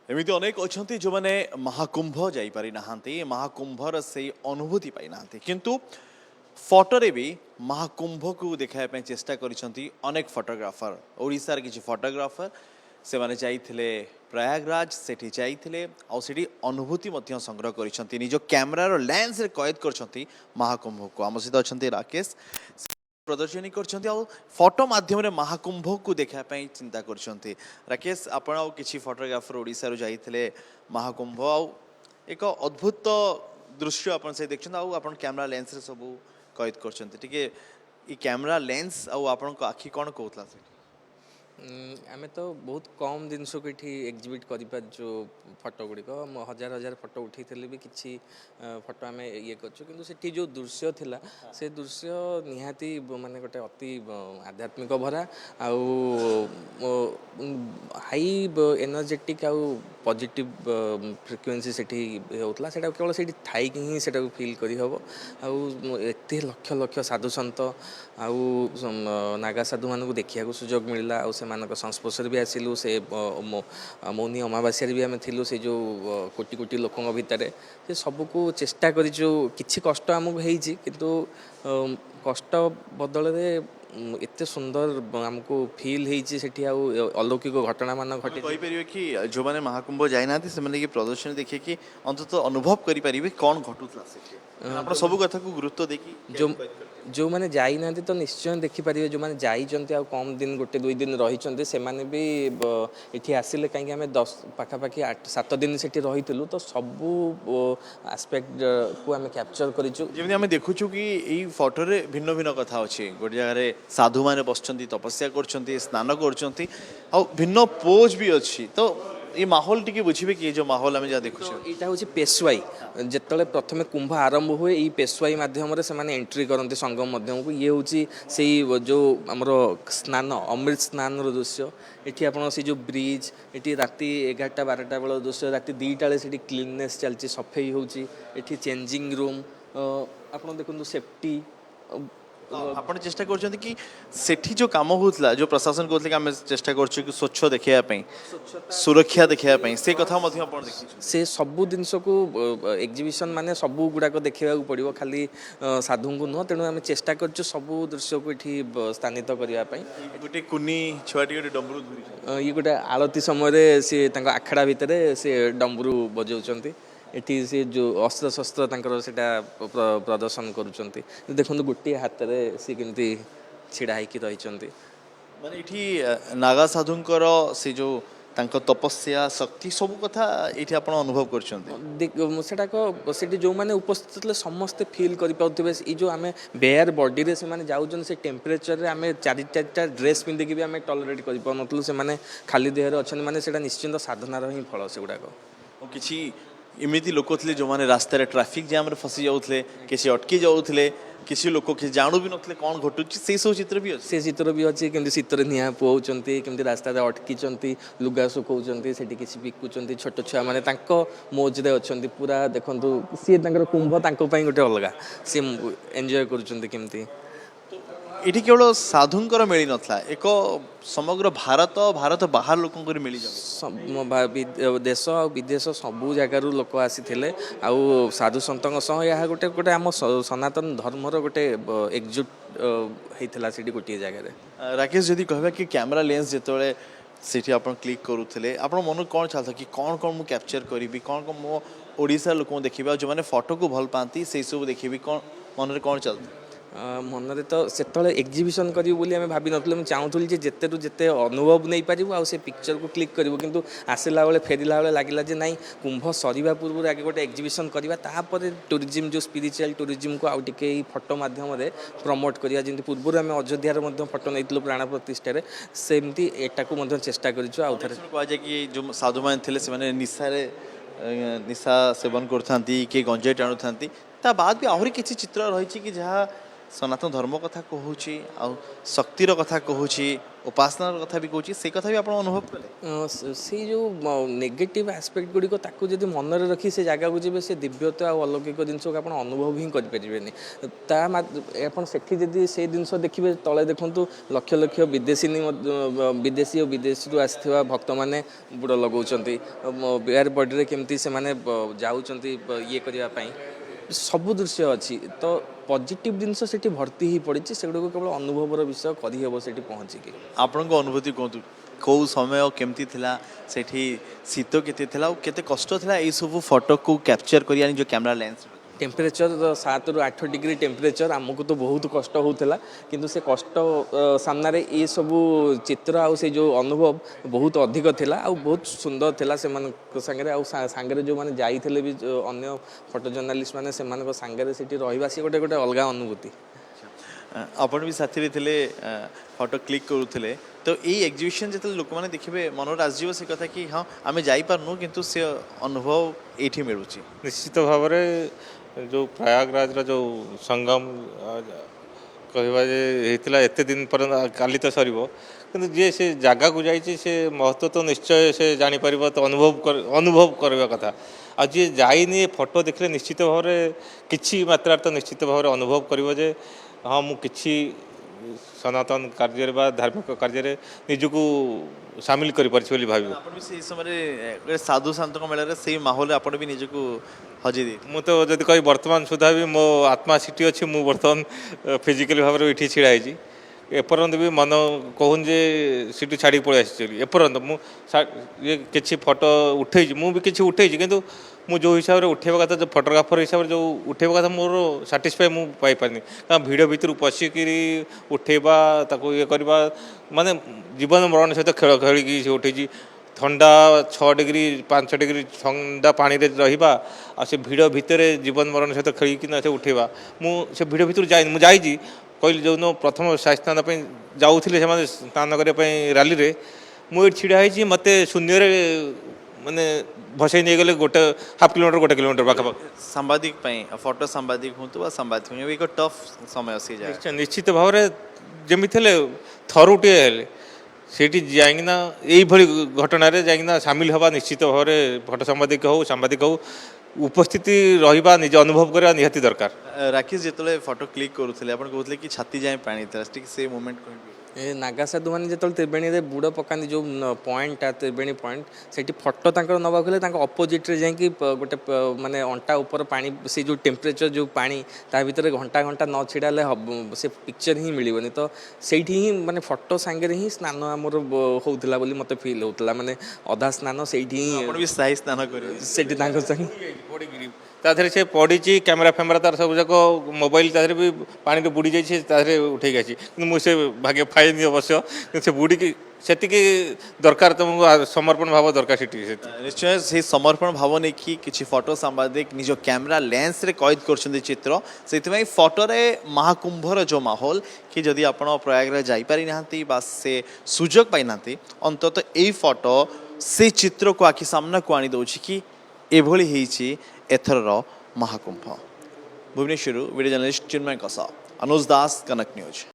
एमती अनेक अच्छा जो मैंने महाकुंभ जापारी ना महाकुंभर से अनुभूति पाई ना किंतु फटोरे भी महाकुंभ को देखापी चेष्टा करेक फोटोग्राफर ओडिशार किसी फोटोग्राफर से माने जाइथिले प्रयागराज सेठी जाइथिले आ सेठी अनुभूति मध्य संग्रह करिसंती निज कैमरार लेंस रे कैद करछंती महाकुंभ को आम सहित अच्छा राकेश प्रदर्शनी करछंती आ फोटो माध्यम रे महाकुंभ को देखा पई चिंता करछंती राकेश आपण आ किछि फोटोग्राफर ओडिसा रो जाइथिले महाकुंभ आ एक अद्भुत दृश्य आपण से देखछन आ आपण कैमरा लेंस रे सब कैद करछंती टिके ई कैमरा लेंस आ आपण को आखि कोन कहतला से आमे तो बहुत कम जिनस को ये एक्जिबिट कर फटो गुड़िक हजार हजार फटो उठे भी किसी फटो आम ये कर जो दृश्य थिला से दृश्य निहाती माने गोटे अति आध्यात्मिक भरा हाई एनर्जेटिक आउ पॉजिटिव फ्रिक्वेंसी सेठी होतला सेटा केवल सेठी थाई ही सेटा को फील करी हबो आउ एते लक्ष लक्ष साधु संत आउ नागा साधु मानक देखिया को सुजोग मिलला आउ मानक संस्पर्श भी आसिलु से मौनी अमावास्या भी आम थिलु से जो कोटी कोटी लोकों भितर से सबको चेष्टा करिछु किछि कष्ट आमको हेइछि किंतु कष्ट बदल एते सुंदर आमको फील हेइछि सेठी आ अलौकिक घटना मान घटे कहि परिबे कि जो माने महाकुंभ जाय नाथि से माने कि प्रदर्शन देखि कि अंतत अनुभव करि परिबे कोन घटुतला सेठी आपण सब कथा को गुरुत्व देखि जो मैंने जाई ना तो निश्चय देखिपारे जो मैंने जाइंट आ कम दिन गोटे दुई दिन रही से मैंने भी ये आसिले कहीं आम 10 पाखापाखि 7 दिन से रही तो सबू आस्पेक्ट को आम कैप्चर करें आम देखुचु कि यही फोटो रे भिन्न भिन्न कथा अच्छी गोटे जगह साधु मैंने बसचंती तपस्या कर स्नान कर भिन्न पोज भी अच्छी तो ये माहौल टी बुझे कि जो माहौल आम जहाँ देखुचे यहाँ हूँ पेशवाई जिते प्रथम कुंभ आरंभ हुए ये पेशवाई मध्यम से एंट्री करते संगम मध्यम को ये हूँ जो आमर स्नान अमृत स्नान दृश्य ये आप जो ब्रिज ये राति 11टा 12टा बेल दृश्य राति 2टा से क्लीननेस चलती सफाई होती चेंजिंग रूम आप देखो सेफ्टी आपण चेष्टा करछंती कि सेठी जो काम होतला जो प्रशासन कहतले कि हम चेष्टा करछु कि स्वच्छ देखिया पई सुरक्षा देखिया पई से कथा मध्य आपण देखि से सब जिनस को एग्जिबिशन माने सब गुडा को देखिया पड़िबो खाली साधु को न तेणु आम चेष्टा करछु सब दृश्य को एठी स्थानित करिया पई गोटे कुनी छुआटी गोटे डमरू धरि ये गोटे आलती समय से तांको आखड़ा भितरे से डमरू बजाउछंती एटी से जो अस्त्र शस्त्र सेटा प्रदर्शन करुँच देखो गोटे हाथ में सी केमती छिड़ा होकर रही माने इठी नागा साधुंकर से जो तांको तपस्या शक्ति सब कथा ये आप अनुभव कर जो मैंने उपस्थित थे समस्ते फिल कर जो आम बेयर बॉडी से माने जाऊँ से टेम्परेचर रे आम 4-4टा ड्रेस पिंधिकी भी आम टॉलरेट कर से खाली देहर अच्छा माने निश्चिंत साधनार ही फल से गुड़ाक किसी इमिति लोक थे जो मैंने रास्तार ट्राफिक जाम फसी जाऊे किसी अटकी जाऊे किसी लोक किसी जानू भी नथिले कौन घटुची से सब चित्र भी से चित्र भी अच्छी केमती शीतर निआ पुआउंट केमती रास्ता अटकी लुगा सुखाऊँ से किसी बिकुंट छोट छुआ मैंने मौजरे अच्छा पूरा देखु सी कुंभ गोटे अलग सी एंजॉय करुँच ये केवल साधुंकर मिली नथला एक समग्र भारत बाहर लोक मिली देश आ विदेश सबू जगार लोक आसी आउ साधु सत यह गोटे गोटे आम सनातन धर्मर गोटे एकजुट होता से गोटे जगह राकेश जदि कहबा कि कैमरा लेंस जिते सेठी आप क्लिक करूले आप मन कौन चलता कि कौन कौन मुझे कैप्चर करी कौन कौन मो ओडिशा लोक देखा जो मैंने फोटो को भल पाती से सब देखी कौन मन में कौन चलता मन तो से एक्जिबिशन करी भाभी नी चाहूली जिते रू जिते अनुभव नहीं पार आ पिक्चर को क्लिक करूँ किंतु आसला बेले फेरला बेले लगे जे नाई कुंभ सरीवा पूर्व आगे गोटे एक्जिबिशन करवा टूरिज्म जो स्पिरिचुअल टूरिज्म को आउटे फोटो मध्यम प्रमोट करवा जमी पूर्व आम अयोध्यार फोटो नहीं प्राण प्रतिष्ठार सेमती एटा को चेष्टा कहुए कि जो साधु मैंने निशा सेवन करते किए गंजे टाणु था बाद भी आहरी किसी चित्र रही कि जहाँ सनातन धर्म कथा कहूँ आ शक्तिर कथा कहूँ उपासनार कथा भी कहूँ से कथा भी आप अनुभव कले से जो नेगेटिव आस्पेक्ट गुड़िक ताकू जब मनरे रखी से जगह को जब से दिव्यता और अलौकिक जिनस को आप अनुभव ही करें सेठी जदि से जिन देखिए तले देखूँ लक्ष लक्ष विदेशी और विदेश आसवा भक्त मैंने बुड़ लगाउछंती एयर बॉडी केमती से माने जाउछंती ये करने सब दृश्य अच्छी तो पॉजिटिव जिनस सेठी भर्ती ही पड़ी से केवल अनुभवर विषय करहब से पहुँचिकी आपण अनुभूति कहतु कौ समय केमती थिला सेठी शीत केते थिला केते कष्ट थिला ए सब फोटो को कैप्चर करिया जो कैमरा लेंस टेम्परेचर 7 ରୁ 8 डिग्री टेम्परेचर आमको तो बहुत कष्ट होता किंतु से कष्ट सामने ये सब चित्र आउ से जो अनुभव बहुत अधिक थिला आ बहुत सुंदर थिला से मन संगे आ संगे जो माने जाइथिले भी अन्य फोटो जर्नलिस्ट माने से मन संगे सेठी रहिबा से गोटे गोटे अलग अनुभूति आपण भी साथी रे थिले फोटो क्लिक करूथिले तो ये एग्जिबिशन जो लोक मैंने देखिए मन आसो से कथा कि हाँ आम जापरनु किंतु से अनुभव ये मिलूँ निश्चित भाव जो प्रयागराज जो संगम कहवा होता एत दिन पर काली तो सर कि जी से जगह को जाइए से महत्व तो निश्चय से जापर तो अनुभव करवा कथा आ जी जाइनी फोटो देखले निश्चित भाव कि मात्रा तो निश्चित भाव अनुभव कर हाँ मुझे सनातन कार्य धार्मिक कार्य निजक सामिल कर भाव समय साधु सत मेल से माहौल आप निजक हजे मु तो जब कह बर्तमान सुधा भी मो आत्मा सीटी अच्छी मु बर्तमान फिजिकल भाव में ये छिड़ा एपर्यंत भी मन कहून जे सीटी छाड़ी पड़े एपर्यंत मुझे किसी फोटो उठे मुझे किसी उठे कि मु जो हिसाब से उठेवा कथा जो फोटोग्राफर हिसाब से जो उठेवा कथा मोर साटिस्फाई मु पाई पारनी कारण भिड़ भितर पशिकी उठेवा ताको ये करवा माने जीवन मरण सहित खेल खेलिकी से उठे ठंडा 6 डिग्री 5 डिग्री ठंडा पानी रे रहिबा आ से भिड़ भितर जीवन मरण सहित खेलिकी से उठेवा मु से भिड़ भितर जाई कहली जो प्रथम शाही स्नान जाऊे से स्नान करने रैली रे मुझे छिड़ा होती मत शून्य माने भसई नहीं गले गोटे हाफ किलोमीटर गोटे किलोमीटर पाखापाखि सांबादिक फोटो सांबादिक हूँ सांबादिक एक टफ समय से जाए निश्चित भाव जमी थरुटे सेठी जाइना यही घटना जाइना सामिल हवा निश्चित भाव फोटो सांबादिक हो उपस्थिति रहा निज अनुभव करवा निहाती दरकार राकेश जिते फोटो क्लिक करूले आप कहते कि छाती जाए पानी से मोमेंट कह ए नागा साधु मैंने जो त्रिवेणी बुड़ पकाती जो पॉइंट त्रिवेणी पॉइंट से फोटो नवा गले अपोजिट रे जाकि गोटे माने अंटा ऊपर पानी से जो टेम्परेचर जो पानी ता भीतर घंटा घंटा न छिड़ाले से पिक्चर ही मिलबनी तो सेठी ही माने फोटो सांगे ही स्नान आमर होउतला बोली मते फील होउतला माने अधा स्नान सेठी ही शाही स्नान कर ताधरे से पड़ी कैमेरा फैमेरा तार सब जाक मोबाइल ताधरे भी पानी बुड़ी जाए उठे आसी मुझे भाग्य पाइनि अवश्य से बुड़ी से दरकार तुमको समर्पण भाव दरकार से निश्चय से समर्पण भाव नहीं कि किसी फोटो सांबादिक निज कैमेरा लेंस रे कैद कर चित्र से फोटो रे महाकुंभर जो माहौल कि जदि आप प्रयागराज जापारी ना से सुजोग पाई ना अंतत यही फोटो से चित्र को आखि सामना को आनी दौर कि एभली एथर महाकुंभ भुवनेश्वर वीडियो जर्नलिस्ट चिन्मय कसा अनुज दास कनक न्यूज।